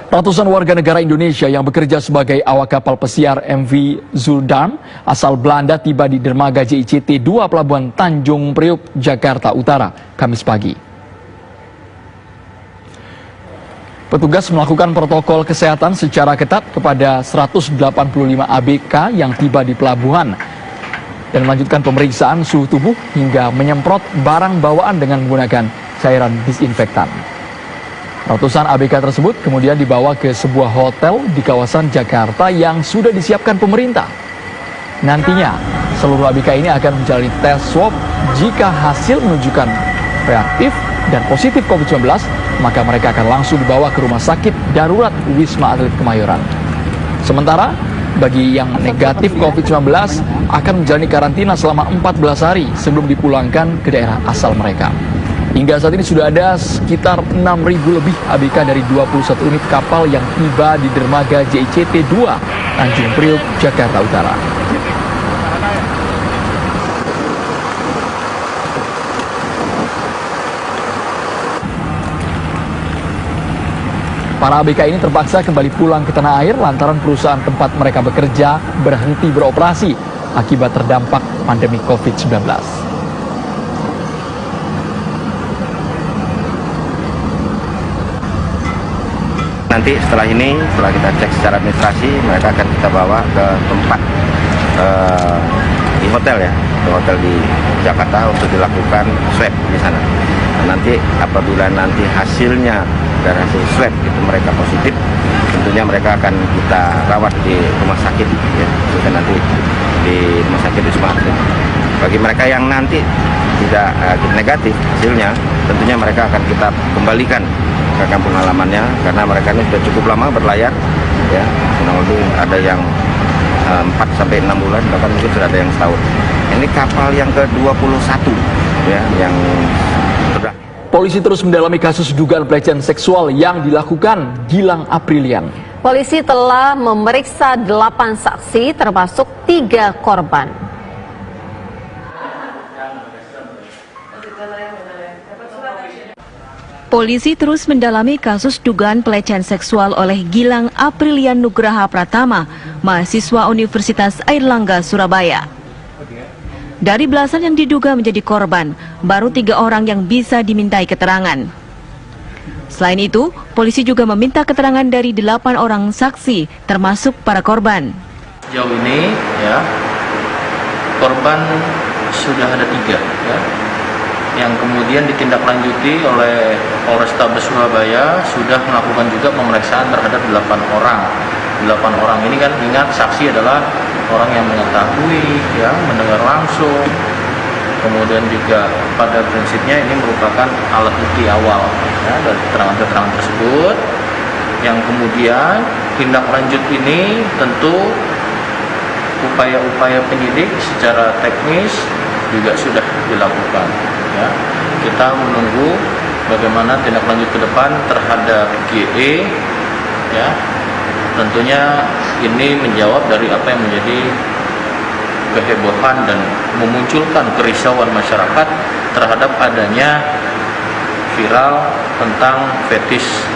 Ratusan warga negara Indonesia yang bekerja sebagai awak kapal pesiar MV Zuldan asal Belanda tiba di dermaga JICT 2 Pelabuhan Tanjung Priok, Jakarta Utara, Kamis pagi. Petugas melakukan protokol kesehatan secara ketat kepada 185 ABK yang tiba di pelabuhan dan melanjutkan pemeriksaan suhu tubuh hingga menyemprot barang bawaan dengan menggunakan cairan disinfektan. Ratusan ABK tersebut kemudian dibawa ke sebuah hotel di kawasan Jakarta yang sudah disiapkan pemerintah. Nantinya, seluruh ABK ini akan menjalani tes swab. Jika hasil menunjukkan reaktif dan positif COVID-19, maka mereka akan langsung dibawa ke rumah sakit darurat Wisma Atlet Kemayoran. Sementara, bagi yang negatif COVID-19 akan menjalani karantina selama 14 hari sebelum dipulangkan ke daerah asal mereka. Hingga saat ini sudah ada sekitar 6.000 lebih ABK dari 21 unit kapal yang tiba di dermaga JICT 2 Tanjung Priok, Jakarta Utara. Para ABK ini terpaksa kembali pulang ke tanah air lantaran perusahaan tempat mereka bekerja berhenti beroperasi akibat terdampak pandemi COVID-19. Nanti setelah ini, setelah kita cek secara administrasi, mereka akan kita bawa ke tempat di hotel ya, ke hotel di Jakarta untuk dilakukan swab di sana. Nanti apabila nanti hasilnya dari hasil swab itu mereka positif, tentunya mereka akan kita rawat di rumah sakit ya, juga nanti di rumah sakit Wisma Atlet. Bagi mereka yang nanti tidak negatif hasilnya, tentunya mereka akan kita kembalikan ke kampung halamannya karena mereka ini sudah cukup lama berlayar ya, ada yang 4-6 bulan, bahkan mungkin sudah ada yang setahun. Ini kapal yang ke-21 ya, yang sudah. Polisi terus mendalami kasus dugaan pelecehan seksual yang dilakukan Gilang Aprilian. Polisi telah memeriksa 8 saksi termasuk 3 korban. Polisi terus mendalami kasus dugaan pelecehan seksual oleh Gilang Aprilian Nugraha Pratama, mahasiswa Universitas Airlangga, Surabaya. Dari belasan yang diduga menjadi korban, baru 3 orang yang bisa dimintai keterangan. Selain itu, polisi juga meminta keterangan dari 8 orang saksi, termasuk para korban. Sejauh ini, ya, korban sudah ada 3, ya, yang kemudian ditindaklanjuti oleh Polrestabes Surabaya sudah melakukan juga pemeriksaan terhadap 8 orang. 8 orang ini kan ingat saksi adalah orang yang mengetahui, ya, mendengar langsung. Kemudian juga pada prinsipnya ini merupakan alat bukti awal ya, dari keterangan-keterangan tersebut. Yang kemudian tindak lanjut ini tentu upaya-upaya penyidik secara teknis juga sudah dilakukan. Ya. Kita menunggu bagaimana tindak lanjut ke depan terhadap GE. Ya. Tentunya ini menjawab dari apa yang menjadi kehebohan dan memunculkan kerisauan masyarakat terhadap adanya viral tentang fetish